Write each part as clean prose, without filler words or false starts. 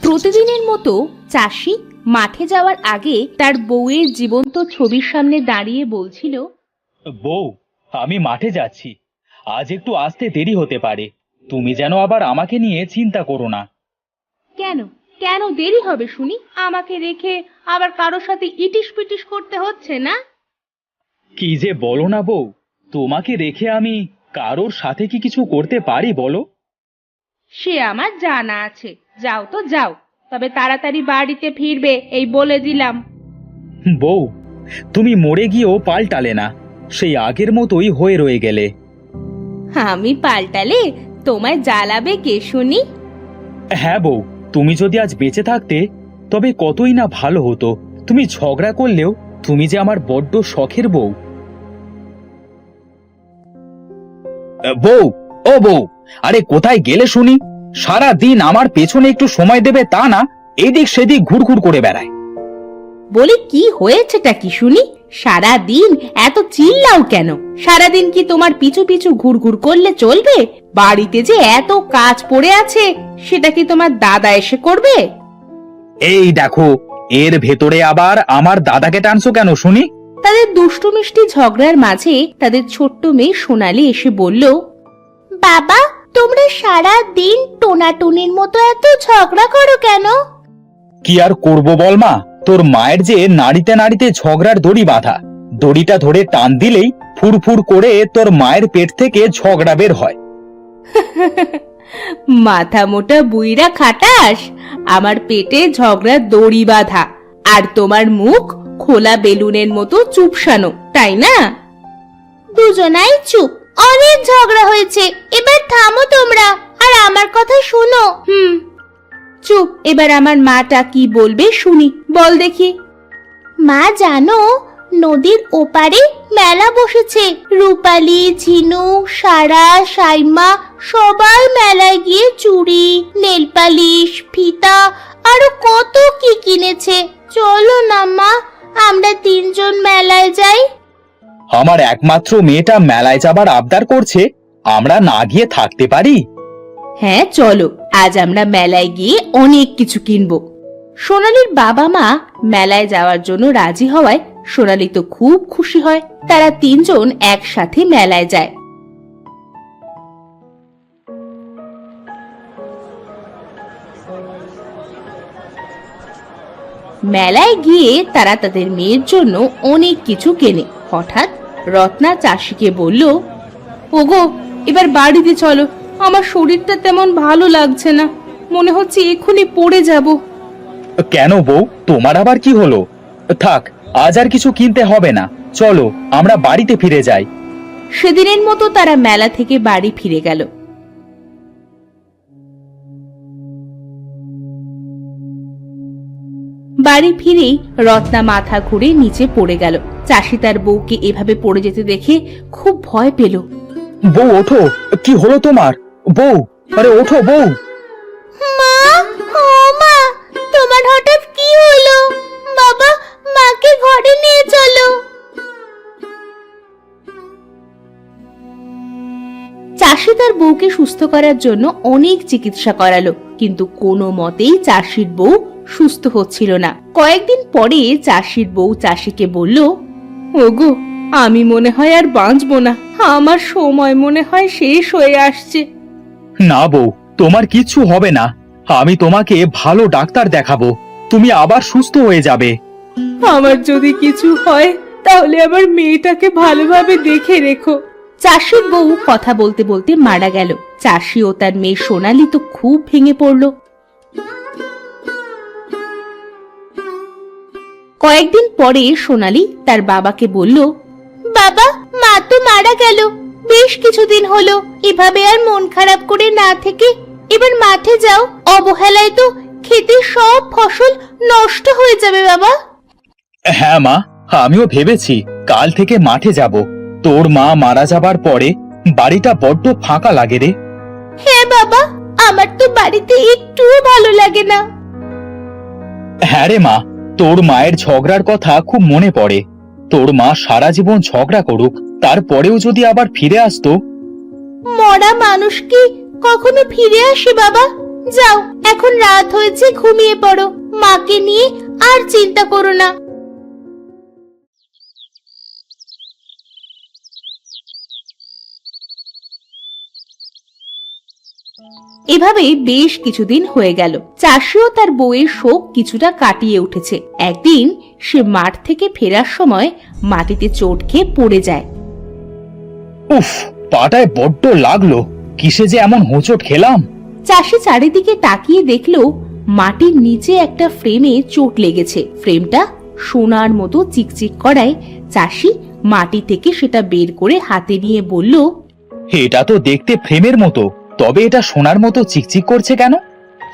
প্রতিদিনের মতো চাষি মাঠে যাওয়ার আগে তার বউয়ের জীবন্ত ছবির সামনে দাঁড়িয়ে বলছিল, বউ, আমি মাঠে যাচ্ছি। আজ একটু আসতে দেরি হতে পারে। তুমি যেন আবার আমাকে নিয়ে চিন্তা করো না। কেন কেন দেরি হবে শুনি? আমাকে রেখে আবার কারোর সাথে ইটিস পিটিস করতে হচ্ছে না? কি যে বলো না বউ, তোমাকে রেখে আমি কারোর সাথে কি কিছু করতে পারি বলো? সে আমার জানা আছে। যাও তো যাও, তবে তাড়াতাড়ি বাড়িতে ফিরবে এই বলে দিলাম। বউ, তুমি মরে গিয়েও পাল্টালে না, সেই আগের মতোই হয়ে রয়ে গেলে। আমি পাল্টালে তোমায় জ্বালাবে কে শুনি? হ্যাঁ বউ, তুমি যদি আজ বেঁচে থাকতে তবে কতই না ভালো হতো। তুমি ঝগড়া করলেও তুমি যে আমার বড্ড শখের বউ। বউ, ও বউ, আরে কোথায় গেলে শুনি? সারা দিন আমার পেছনে একটু সময় দেবে তা না, এদিক সেদিক ঘুরঘুর করে বেড়ায়। বলি কি হয়েছেটা কি শুনি? সারা দিন এত চিল্লাও কেন? সারাদিন কি তোমার পিছু পিছু ঘুরঘুর করলে চলবে? বাড়িতে যে এত কাজ পড়ে আছে, সেটা কি তোমার দাদা এসে করবে? এই দেখো, এর ভেতরে আবার আমার দাদাকে টানছো কেন শুনি? তাদের দুষ্টু মিষ্টি ঝগড়ার মাঝে তাদের ছোট্ট মেয়ে সোনালি এসে বলল, বাবা, তোমরা সারা দিন টোনাটুনির মতো এত ঝগড়া করো কেন? কি আর করবো বল মা, তোর মায়ের যে নাড়িতে নাড়িতে ঝগড়ার দড়ি বাঁধা, দড়িটা ধরে টান দিলেই ফুরফুর করে তোর মায়ের পেট থেকে ঝগড়া বের হয়। মাথা মোটা বুইরা খাটাস, আমার পেটে ঝগড়ার দড়ি বাঁধা, আর তোমার মুখ খোলা বেলুনের মতো চুপসানো, তাই না? দুজনাই চুপ। অনেক ঝগড়া হয়েছে, এবার থামো তোমরা আর আমার কথা শোনো। চুপ। এবার আমার মাটা কি বলবে শুনি, বল দেখি। মা জানো, নদীর ওপারে মেলা বসেছে। রূপালী, ঝিনুক, সারা, সাইমা সবাই মেলায় গিয়ে চুড়ি, নেল পালিশ, ফিতা আরো কত কি কিনেছে। চলো না মা, আমরা তিনজন মেলায় যাই। আমার একমাত্র মেয়েটা মেলায় যাবার আবদার করছে, আমরা না গিয়ে থাকতে পারি? হ্যাঁ চলো, আজ আমরা মেলায় গিয়ে অনেক কিছু কিনবো। সোনালীর বাবা মা মেলায় যাওয়ার জন্য রাজি হওয়ায় সোনালী তো খুব খুশি হয়। তারা তিনজন একসাথে মেলায় যায়। মেলায় গিয়ে তারা তাদের মেয়ের জন্য অনেক কিছু কেনে। হঠাৎ রত্না চাষিকে বলল, ওগো, এবার বাড়িতে চলো, আমার শরীরটা তেমন ভালো লাগছে না, মনে হচ্ছে এক্ষুনি পড়ে যাব। কেন বউ, তোমার আবার কি হলো? থাক, আজ আর কিছু কিনতে হবে না, চলো আমরা বাড়িতে ফিরে যাই। সেদিনের মতো তারা মেলা থেকে বাড়ি ফিরে গেল। বাড়ি ফিরেই রত্না মাথা ঘুরে নিচে পড়ে গেল। চাষি তার বউকে এভাবে পড়ে যেতে দেখে খুব ভয় পেল। বউ ওঠো, কি হলো তোমার? বউ, আরে ওঠো বউ। মা, ও মা, তোমার হঠাৎ কি হলো? বাবা, মাকে ঘরে নিয়ে চলো। চাষি তার বউকে সুস্থ করার জন্য অনেক চিকিৎসা করালো, কিন্তু কোনো মতেই চাষির বউ সুস্থ হচ্ছিল না। কয়েকদিন পরে চাষির বউ চাষিকে বলল, ওগো, আমি মনে হয় আর বাঁচবো না, আমার সময় মনে হয় শেষ হয়ে আসছে। না বউ, তোমার কিচ্ছু হবে না, আমি তোমাকে ভালো ডাক্তার দেখাবো, তুমি আবার সুস্থ হয়ে যাবে। আমার যদি কিছু হয় তাহলে আমার মেয়েটাকে ভালোভাবে দেখে রেখো। চাষির বউ কথা বলতে বলতে মারা গেল। চাষি ও তার মেয়ে সোনালী তো খুব ভেঙে পড়ল। কয়েকদিন পরে সোনালী তার বাবাকে বলল, বাবা, মা তো মারা গেল, বেশ কিছুদিন হলো। এভাবে আর মন খারাপ করে না থেকে এবার মাঠে যাও, অবহেলায় তো ক্ষেতের সব ফসল নষ্ট হয়ে যাবে। বাবা। হ্যাঁ মা, আমিও ভেবেছি কাল থেকে মাঠে যাব। তোর মা মারা যাবার পরে বাড়িটা বড্ড ফাঁকা লাগে রে। হ্যাঁ বাবা, আমার তো বাড়িতে একটুও ভালো লাগে না। হ্যাঁ রে মা, তোর মায়ের ঝগড়ার কথা খুব মনে পড়ে। তোর মা সারা জীবন ঝগড়া করুক, তারপরেও যদি আবার ফিরে আসতো। মরা মানুষ কি কখনো ফিরে আসে বাবা? যাও, এখন রাত হয়েছে, ঘুমিয়ে পড়ো। মাকে নিয়ে আর চিন্তা করো না। এভাবে বেশ কিছুদিন হয়ে গেল। চাষিও তার বউয়ের শোক কিছুটা কাটিয়ে উঠেছে। একদিন সে মাঠ থেকে ফেরার সময় মাটিতে চোট খেয়ে পড়ে যায়। উফ, পাটায় বড্ড লাগলো। কিসে যে এমন হোঁচট খেলাম। চাষি চারিদিকে তাকিয়ে দেখলো মাটির নিচে একটা ফ্রেমে চোট লেগেছে। ফ্রেমটা সোনার মতো চিকচিক করায় চাষি মাটি থেকে সেটা বের করে হাতে নিয়ে বলল, এটা তো দেখতে ফ্রেমের মতো, তবে এটা সোনার মতো চিকচিক করছে কেন?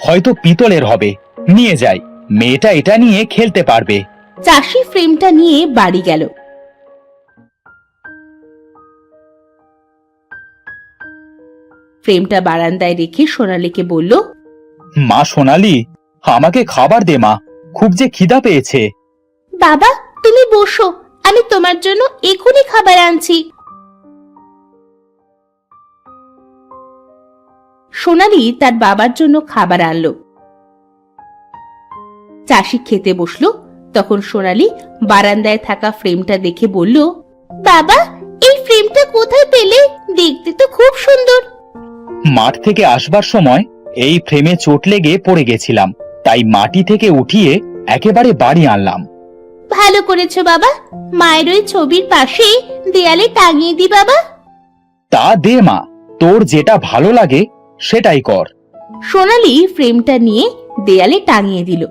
হয়তো পিতলের হবে। নিয়ে যাই, মেয়েটা এটা নিয়ে খেলতে পারবে। চাষি ফ্রেমটা নিয়ে বাড়ি গেল। ফ্রেমটা বারান্দায় রেখে সোনালীকে বলল, মা সোনালি, আমাকে খাবার দে মা, খুব যে খিদা পেয়েছে। বাবা তুমি বসো, আমি তোমার জন্য এখনই খাবার আনছি। সোনালী তার বাবার জন্য খাবার আনলো। চাষি খেতে বসলো। তখন সোনালী বারান্দায় থাকা ফ্রেমটা দেখে বলল, বাবা এই ফ্রেমটা কোথায় পেলে? দেখতে তো খুব সুন্দর। মাঠ থেকে আসবার সময় এই ফ্রেমে চোট লেগে পড়ে গেছিলাম, তাই মাটি থেকে উঠিয়ে একেবারে বাড়ি আনলাম। ভালো করেছো বাবা, মায়ের ওই ছবির পাশে দেয়ালে টাঙিয়ে দি বাবা। তা দে মা, তোর যেটা ভালো লাগে সেটাই কর। সোনালী ফ্রেমটা নিয়ে দেয়ালে টাঙিয়ে দিল।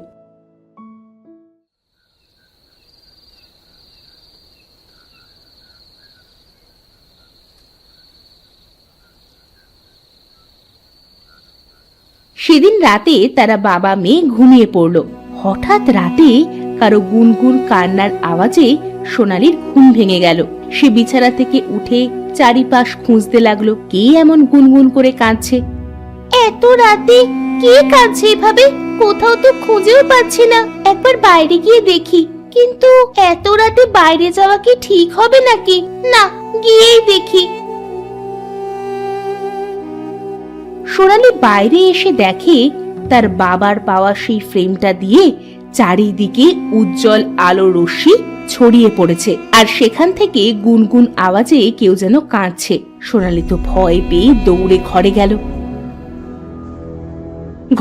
সেদিন রাতে তারা বাবা মেয়ে ঘুমিয়ে পড়ল। হঠাৎ রাতে কারো গুনগুন কান্নার আওয়াজে সোনালীর ঘুম ভেঙে গেল। সে বিছানা থেকে উঠে চারিপাশ খুঁজতে লাগলো, কে এমন গুনগুন করে কাঁদছে। এত রাতে কে কাঁদছে এভাবে? কোথাও তো খুঁজেও পাচ্ছি না। একবার বাইরে গিয়ে দেখি, কিন্তু এত রাতে বাইরে যাওয়া কি ঠিক হবে নাকি? না, গিয়েই দেখি। সোনালী বাইরে এসে দেখে তার বাবার পাওয়া সেই ফ্রেমটা দিয়ে চারিদিকে উজ্জ্বল আলো রশ্মি ছড়িয়ে পড়েছে, আর সেখান থেকে গুনগুন আওয়াজে কেউ যেন কাঁদছে। সোনালী তো ভয় পেয়ে দৌড়ে ঘরে গেল।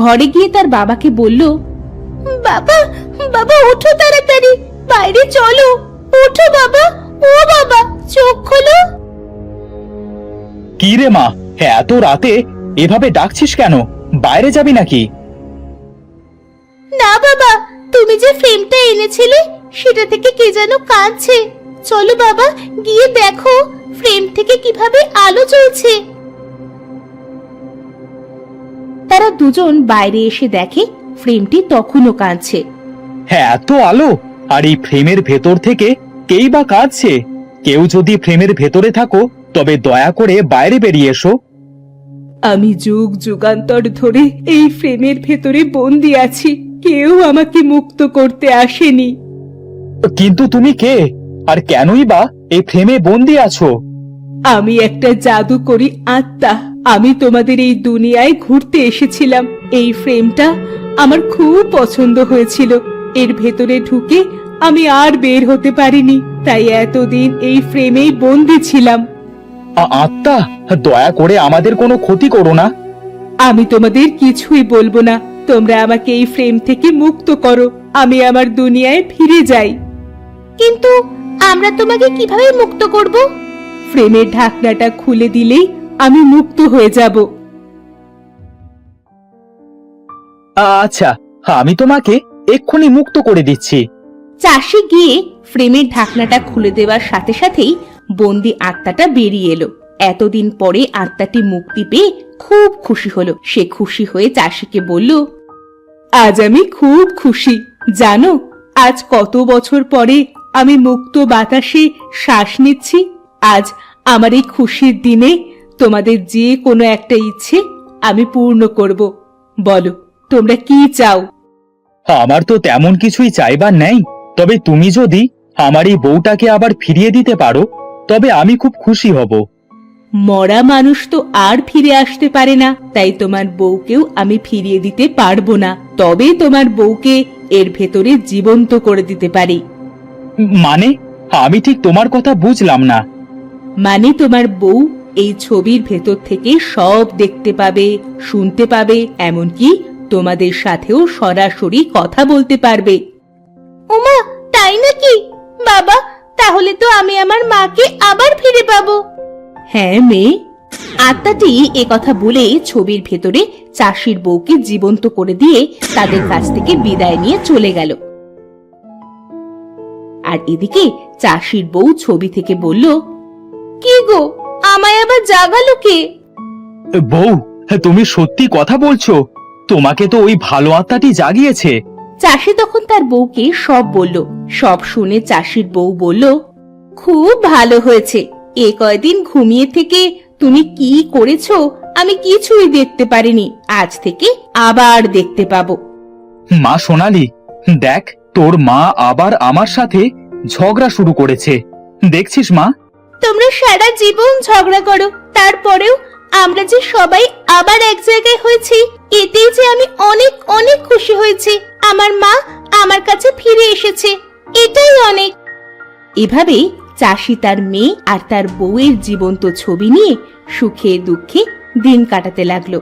ঘরে গিয়ে তার বাবাকে বলল, বাবা বাবা ওঠো তাড়াতাড়ি, বাইরে চলো, ওঠো বাবা, ও বাবা চোখ খোলো। কি রে মা, এত রাতে এভাবে ডাকছিস কেন? বাইরে যাবি নাকি? না বাবা, তুমি যে ফ্রেমটা এনেছিলে সেটা থেকে কে যেন কাঁদছে। চলো বাবা গিয়ে দেখো ফ্রেম থেকে কিভাবে আলো জ্বলছে। তারা দুজন বাইরে এসে দেখে ফ্রেমটি তখনও কাঁদছে। হ্যাঁ, এত আলো, আর এই ফ্রেমের ভেতর থেকে কেই বা কাঁদছে? কেউ যদি ফ্রেমের ভেতরে থাকো তবে দয়া করে বাইরে বেরিয়ে এসো। আমি যুগ যুগান্তর ধরে এই ফ্রেমের ভেতরে বন্দি আছি, কেউ আমাকে মুক্ত করতে আসেনি। কিন্তু তুমি কে, আর কেনই বা এই ফ্রেমে বন্দি আছো? আমি একটা জাদুকরী আত্মা। আমি তোমাদের এই দুনিয়ায় ঘুরতে এসেছিলাম। এই ফ্রেমটা আমার খুব পছন্দ হয়েছিল। এর ভেতরে ঢুকে আমি আর বের হতে পারিনি, তাই এতদিন এই ফ্রেমেই বন্দি ছিলাম। আত্মা, দয়া করে আমাদের কোনো ক্ষতি করো না। আমি তোমাদের কিছুই বলবো না, তোমরা আমাকে এই ফ্রেম থেকে মুক্ত করো, আমি আমার দুনিয়ায় ফিরে যাই। কিন্তু আমরা তোমাকে কিভাবে মুক্ত করব? ফ্রেমের ঢাকনাটা খুলে দিলেই আমি মুক্ত হয়ে যাব। আচ্ছা, আমি তোমাকে এক্ষুনি মুক্ত করে দিচ্ছি। চাষি গিয়ে ফ্রেমের ঢাকনাটা খুলে দেওয়ার সাথে সাথেই বন্দি আত্মাটা বেরিয়ে এলো। এতদিন পরে আত্মাটি মুক্তি পেয়ে খুব খুশি হলো। সে খুশি হয়ে চাষিকে বলল, আজ আমি খুব খুশি। জানো, আজ কত বছর পরে আমি মুক্ত বাতাসে শ্বাস নিচ্ছি। আজ আমার এই খুশির দিনে তোমাদের যে কোনো একটা ইচ্ছে আমি পূর্ণ করব। বলো তোমরা কি চাও? আমার তো তেমন কিছুই চাইবার নেই, তবে তুমি যদি আমার এই বউটাকে আবার ফিরিয়ে দিতে পারো তবে আমি খুব খুশি হব। মরা মানুষ তো আর ফিরে আসতে পারে না, তাই তোমার বউকেও আমি ফিরিয়ে দিতে পারবো না। তবে তোমার বউকে এর ভেতরে জীবন্ত করে দিতে পারি। মানে আমি ঠিক তোমার কথা বুঝলাম না। মানে তোমার বউ এই ছবির ভেতর থেকে সব দেখতে পাবে, শুনতে পাবে, এমনকি তোমাদের সাথেও সরাসরি কথা বলতে পারবে। ওমা, তাই নাকি? বাবা, তাহলে তো আমি আমার মাকে আবার ফিরে পাবো। হ্যাঁ মেয়ে। আত্মাটি এ কথা বলে ছবির ভেতরে চাষির বউকে জীবন্ত করে দিয়ে তাদের কাছ থেকে বিদায় নিয়ে চলে গেল। আর এদিকে চাষির বউ ছবি থেকে বলল, কি গো, আমায় আবার জাগালো কে? বউ, তুমি সত্যি কথা বলছো? তোমাকে তো ওই ভালো আত্মাটি জাগিয়েছে। চাষি তখন তার বউকে সব বলল। সব শুনে চাষির বউ বলল, খুব ভালো হয়েছে। এ কয়দিন ঘুমিয়ে থেকে তুমি কি করেছো আমি কিছুই দেখতে পারিনি, আজ থেকে আবার দেখতে পাবো। মা সোনালি, দেখ তোর মা আবার আমার সাথে ঝগড়া শুরু করেছে, দেখছিস মা? তোমরা সারা জীবন ঝগড়া করো, তারপরেও আমরা যে সবাই আবার এক জায়গায় হয়েছি, এতেই যে আমি অনেক অনেক খুশি হয়েছি। আমার মা আমার কাছে ফিরে এসেছে, এটাই অনেক। এভাবে চাষি তার মেয়ে আর তার বউয়ের জীবন্ত ছবি নিয়ে সুখে দুঃখে দিন কাটাতে লাগলো।